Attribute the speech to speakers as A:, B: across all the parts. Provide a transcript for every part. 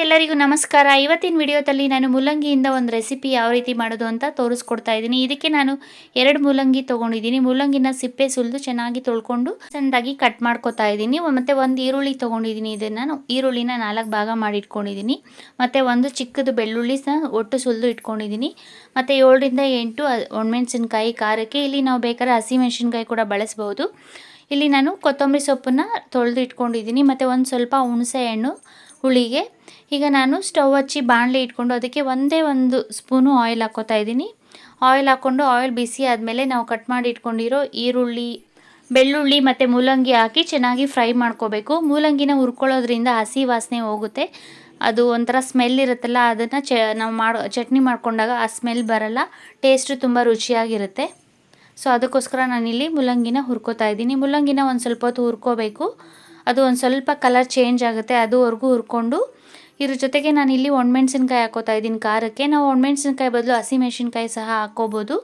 A: ಎಲ್ಲರಿಗೂ ನಮಸ್ಕಾರ. ಇವತ್ತಿನ ವಿಡಿಯೋದಲ್ಲಿ ನಾನು ಮೂಲಂಗಿಯಿಂದ ಒಂದು ರೆಸಿಪಿ ಯಾವ ರೀತಿ ಮಾಡೋದು ಅಂತ ತೋರಿಸ್ಕೊಡ್ತಾ ಇದ್ದೀನಿ. ಇದಕ್ಕೆ ನಾನು 2 ಮೂಲಂಗಿ ತೊಗೊಂಡಿದ್ದೀನಿ. ಮೂಲಂಗಿನ ಸಿಪ್ಪೆ ಸುಲಿದು ಚೆನ್ನಾಗಿ ತೊಳ್ಕೊಂಡು ಸಣ್ಣದಾಗಿ ಕಟ್ ಮಾಡ್ಕೊತಾ ಇದ್ದೀನಿ. ಮತ್ತು ಒಂದು ಈರುಳ್ಳಿ ತೊಗೊಂಡಿದ್ದೀನಿ. ಇದನ್ನು ಈರುಳ್ಳಿನ 4 ಭಾಗ ಮಾಡಿ ಇಟ್ಕೊಂಡಿದ್ದೀನಿ. ಮತ್ತು ಒಂದು ಚಿಕ್ಕದು ಬೆಳ್ಳುಳ್ಳಿ ಸಹ ಒಟ್ಟು ಸುಲಿದು ಇಟ್ಕೊಂಡಿದ್ದೀನಿ. ಮತ್ತು 7 ರಿಂದ 8 ಒಣಮೆಣಸಿನಕಾಯಿ ಖಾರಕ್ಕೆ. ಇಲ್ಲಿ ನಾವು ಬೇಕಾದ್ರೆ ಹಸಿಮೆಣಸಿನಕಾಯಿ ಕೂಡ ಬಳಸ್ಬೋದು. ಇಲ್ಲಿ ನಾನು ಕೊತ್ತಂಬರಿ ಸೊಪ್ಪನ್ನು ತೊಳೆದು ಇಟ್ಕೊಂಡಿದ್ದೀನಿ. ಮತ್ತು ಒಂದು ಸ್ವಲ್ಪ ಹುಣಸೆ ಹಣ್ಣು ಹುಳಿಗೆ. ಈಗ ನಾನು ಸ್ಟವ್ ಹಚ್ಚಿ ಬಾಣಲೆ ಇಟ್ಕೊಂಡು ಅದಕ್ಕೆ ಒಂದೇ ಒಂದು ಸ್ಪೂನು ಆಯಿಲ್ ಹಾಕ್ಕೋತಾ ಇದ್ದೀನಿ. ಆಯಿಲ್ ಹಾಕ್ಕೊಂಡು ಆಯಿಲ್ ಬಿಸಿ ಆದಮೇಲೆ ನಾವು ಕಟ್ ಮಾಡಿ ಇಟ್ಕೊಂಡಿರೋ ಈರುಳ್ಳಿ, ಬೆಳ್ಳುಳ್ಳಿ ಮತ್ತು ಮೂಲಂಗಿ ಹಾಕಿ ಚೆನ್ನಾಗಿ ಫ್ರೈ ಮಾಡ್ಕೋಬೇಕು. ಮೂಲಂಗಿನ ಹುರ್ಕೊಳ್ಳೋದ್ರಿಂದ ಹಸಿ ವಾಸನೆ ಹೋಗುತ್ತೆ. ಅದು ಒಂಥರ ಸ್ಮೆಲ್ ಇರುತ್ತಲ್ಲ, ಅದನ್ನು ನಾವು ಚಟ್ನಿ ಮಾಡ್ಕೊಂಡಾಗ ಆ ಸ್ಮೆಲ್ ಬರಲ್ಲ. ಟೇಸ್ಟು ತುಂಬ ರುಚಿಯಾಗಿರುತ್ತೆ. ಸೊ ಅದಕ್ಕೋಸ್ಕರ ನಾನಿಲ್ಲಿ ಮೂಲಂಗಿನ ಹುರ್ಕೋತಾ ಇದ್ದೀನಿ. ಮೂಲಂಗಿನ ಒಂದು ಸ್ವಲ್ಪ ಹೊತ್ತು ಹುರ್ಕೋಬೇಕು. ಅದು ಒಂದು ಸ್ವಲ್ಪ ಕಲರ್ ಚೇಂಜ್ ಆಗುತ್ತೆ, ಅದುವರೆಗೂ ಹುರ್ಕೊಂಡು ಇದ್ರ ಜೊತೆಗೆ ನಾನಿಲ್ಲಿ ಒಣಮೆಣ್ಸಿನ್ಕಾಯಿ ಹಾಕೋತಾ ಇದ್ದೀನಿ ಖಾರಕ್ಕೆ. ನಾವು ಒಣಮೆಣ್ಸಿನ್ಕಾಯಿ ಬದಲು ಹಸಿಮೆಣ್ಸಿನ್ಕಾಯಿ ಸಹ ಹಾಕ್ಕೋಬೋದು.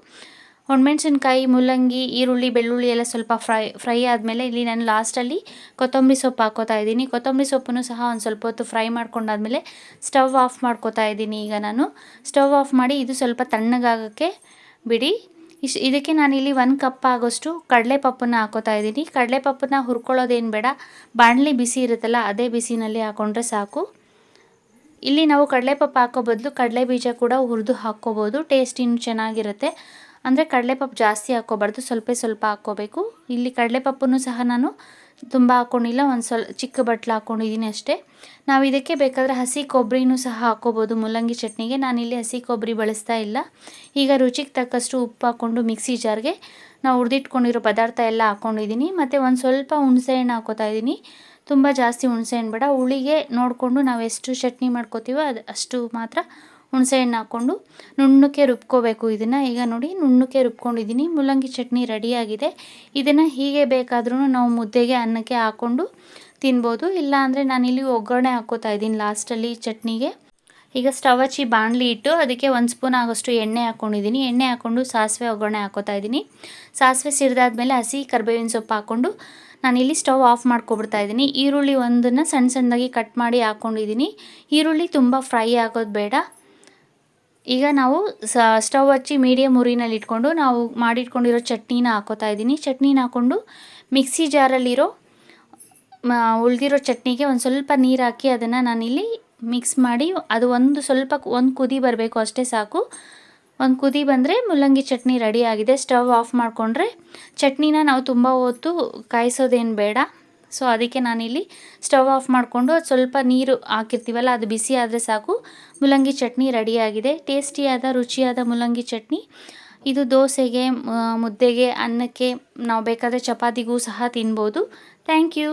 A: ಒಣಮೆಣ್ಸಿನ್ಕಾಯಿ, ಮೂಲಂಗಿ, ಈರುಳ್ಳಿ, ಬೆಳ್ಳುಳ್ಳಿ ಎಲ್ಲ ಸ್ವಲ್ಪ ಫ್ರೈ ಆದಮೇಲೆ ಇಲ್ಲಿ ನಾನು ಲಾಸ್ಟಲ್ಲಿ ಕೊತ್ತಂಬರಿ ಸೊಪ್ಪು ಹಾಕ್ಕೋತಾ ಇದ್ದೀನಿ. ಕೊತ್ತಂಬರಿ ಸೊಪ್ಪನ್ನು ಸಹ ಒಂದು ಸ್ವಲ್ಪ ಹೊತ್ತು ಫ್ರೈ ಮಾಡ್ಕೊಂಡಾದ್ಮೇಲೆ ಸ್ಟವ್ ಆಫ್ ಮಾಡ್ಕೋತಾ ಇದ್ದೀನಿ. ಈಗ ನಾನು ಸ್ಟವ್ ಆಫ್ ಮಾಡಿ ಇದು ಸ್ವಲ್ಪ ತಣ್ಣಗಾಗೋಕ್ಕೆ ಬಿಡಿ. ಇದಕ್ಕೆ ನಾನಿಲ್ಲಿ 1 ಕಪ್ ಆಗೋಷ್ಟು ಕಡಲೆಪಪ್ಪನ್ನು ಹಾಕೋತಾ ಇದ್ದೀನಿ. ಕಡಲೆಪಪ್ಪನ್ನ ಹುರ್ಕೊಳ್ಳೋದೇನು ಬೇಡ, ಬಾಣಲಿ ಬಿಸಿ ಇರುತ್ತಲ್ಲ ಅದೇ ಬಿಸಿನಲ್ಲಿ ಹಾಕ್ಕೊಂಡ್ರೆ ಸಾಕು. ಇಲ್ಲಿ ನಾವು ಕಡಲೆಪಪ್ಪು ಹಾಕೋ ಬದಲು ಕಡಲೆ ಬೀಜ ಕೂಡ ಹುರಿದು ಹಾಕ್ಕೋಬೋದು. ಟೇಸ್ಟ್ ಇನ್ನೂ ಚೆನ್ನಾಗಿರುತ್ತೆ. ಅಂದರೆ ಕಡಲೆಪಪ್ಪು ಜಾಸ್ತಿ ಹಾಕ್ಕೋಬಾರ್ದು, ಸ್ವಲ್ಪ ಹಾಕ್ಕೋಬೇಕು. ಇಲ್ಲಿ ಕಡಲೆಪಪ್ಪನ್ನು ಸಹ ನಾನು ತುಂಬ ಹಾಕ್ಕೊಂಡಿಲ್ಲ, ಒಂದು ಚಿಕ್ಕ ಬಟ್ಲು ಹಾಕ್ಕೊಂಡಿದ್ದೀನಿ ಅಷ್ಟೇ. ನಾವು ಇದಕ್ಕೆ ಬೇಕಾದರೆ ಹಸಿ ಕೊಬ್ಬರಿನೂ ಸಹ ಹಾಕ್ಕೋಬೋದು ಮೂಲಂಗಿ ಚಟ್ನಿಗೆ. ನಾನಿಲ್ಲಿ ಹಸಿ ಕೊಬ್ಬರಿ ಬಳಸ್ತಾ ಇಲ್ಲ. ಈಗ ರುಚಿಗೆ ತಕ್ಕಷ್ಟು ಉಪ್ಪು ಹಾಕ್ಕೊಂಡು ಮಿಕ್ಸಿ ಜಾರ್ಗೆ ನಾವು ಹುರಿದಿಟ್ಕೊಂಡಿರೋ ಪದಾರ್ಥ ಎಲ್ಲ ಹಾಕ್ಕೊಂಡಿದ್ದೀನಿ. ಮತ್ತು ಒಂದು ಸ್ವಲ್ಪ ಹುಣಸೆಹಣ್ಣು ಹಾಕ್ಕೋತಾ ಇದ್ದೀನಿ. ತುಂಬ ಜಾಸ್ತಿ ಹುಣಸೆಹಣ್ಣು ಬೇಡ, ಹುಳಿಗೆ ನೋಡಿಕೊಂಡು ನಾವು ಎಷ್ಟು ಚಟ್ನಿ ಮಾಡ್ಕೋತೀವೋ ಅಷ್ಟು ಮಾತ್ರ ಹುಣಸೆಹಣ್ಣು ಹಾಕ್ಕೊಂಡು ನುಣ್ಣಕ್ಕೆ ರುಬ್ಕೋಬೇಕು ಇದನ್ನು. ಈಗ ನೋಡಿ ನುಣ್ಣಕ್ಕೆ ರುಬ್ಕೊಂಡಿದ್ದೀನಿ. ಮೂಲಂಗಿ ಚಟ್ನಿ ರೆಡಿಯಾಗಿದೆ. ಇದನ್ನು ಹೀಗೆ ಬೇಕಾದ್ರೂ ನಾವು ಮುದ್ದೆಗೆ, ಅನ್ನಕ್ಕೆ ಹಾಕ್ಕೊಂಡು ತಿನ್ಬೋದು. ಇಲ್ಲ ಅಂದರೆ ನಾನಿಲ್ಲಿ ಒಗ್ಗರಣೆ ಹಾಕ್ಕೋತಾ ಇದ್ದೀನಿ ಲಾಸ್ಟಲ್ಲಿ ಚಟ್ನಿಗೆ. ಈಗ ಸ್ಟವ್ ಹಚ್ಚಿ ಬಾಣಲಿ ಇಟ್ಟು ಅದಕ್ಕೆ 1 ಸ್ಪೂನ್ ಆಗೋಷ್ಟು ಎಣ್ಣೆ ಹಾಕ್ಕೊಂಡಿದ್ದೀನಿ. ಎಣ್ಣೆ ಹಾಕ್ಕೊಂಡು ಸಾಸಿವೆ ಒಗ್ಗರಣೆ ಹಾಕ್ಕೋತಾ ಇದ್ದೀನಿ. ಸಾಸಿವೆ ಸಿಡಿದಾದ್ಮೇಲೆ ಹಸಿ ಕರಿಬೇವಿನ ಸೊಪ್ಪು ಹಾಕ್ಕೊಂಡು ನಾನಿಲ್ಲಿ ಸ್ಟವ್ ಆಫ್ ಮಾಡ್ಕೊಬಿಡ್ತಾ ಇದ್ದೀನಿ. ಈರುಳ್ಳಿ ಒಂದನ್ನು ಸಣ್ಣದಾಗಿ ಕಟ್ ಮಾಡಿ ಹಾಕ್ಕೊಂಡಿದ್ದೀನಿ. ಈರುಳ್ಳಿ ತುಂಬ ಫ್ರೈ ಆಗೋದು ಬೇಡ. ಈಗ ನಾವು ಸ್ಟವ್ ಹಚ್ಚಿ ಮೀಡಿಯಮ್ ಉರಿನಲ್ಲಿ ಇಟ್ಕೊಂಡು ನಾವು ಮಾಡಿಟ್ಕೊಂಡಿರೋ ಚಟ್ನಿನ ಹಾಕ್ಕೋತಾ ಇದ್ದೀನಿ. ಚಟ್ನಿನ ಹಾಕ್ಕೊಂಡು ಮಿಕ್ಸಿ ಜಾರಲ್ಲಿರೋ ಉಳಿದಿರೋ ಚಟ್ನಿಗೆ ಒಂದು ಸ್ವಲ್ಪ ನೀರು ಹಾಕಿ ಅದನ್ನು ನಾನಿಲ್ಲಿ ಮಿಕ್ಸ್ ಮಾಡಿ ಅದು ಒಂದು ಕುದಿ ಬರಬೇಕು ಅಷ್ಟೇ ಸಾಕು. ಒಂದು ಕುದಿ ಬಂದರೆ ಮೂಲಂಗಿ ಚಟ್ನಿ ರೆಡಿಯಾಗಿದೆ. ಸ್ಟವ್ ಆಫ್ ಮಾಡಿಕೊಂಡ್ರೆ ಚಟ್ನಿನ ನಾವು ತುಂಬ ಹೊತ್ತು ಕಾಯಿಸೋದೇನು ಬೇಡ. ಸೊ ಅದಕ್ಕೆ ನಾನಿಲ್ಲಿ ಸ್ಟವ್ ಆಫ್ ಮಾಡಿಕೊಂಡು ಅದು ಸ್ವಲ್ಪ ನೀರು ಹಾಕಿರ್ತೀವಲ್ಲ ಅದು ಬಿಸಿ ಆದರೆ ಸಾಕು. ಮೂಲಂಗಿ ಚಟ್ನಿ ರೆಡಿಯಾಗಿದೆ. ಟೇಸ್ಟಿಯಾದ ರುಚಿಯಾದ ಮೂಲಂಗಿ ಚಟ್ನಿ. ಇದು ದೋಸೆಗೆ, ಮುದ್ದೆಗೆ, ಅನ್ನಕ್ಕೆ, ನಾವು ಬೇಕಾದರೆ ಚಪಾತಿಗೂ ಸಹ ತಿನ್ಬೋದು. Thank you.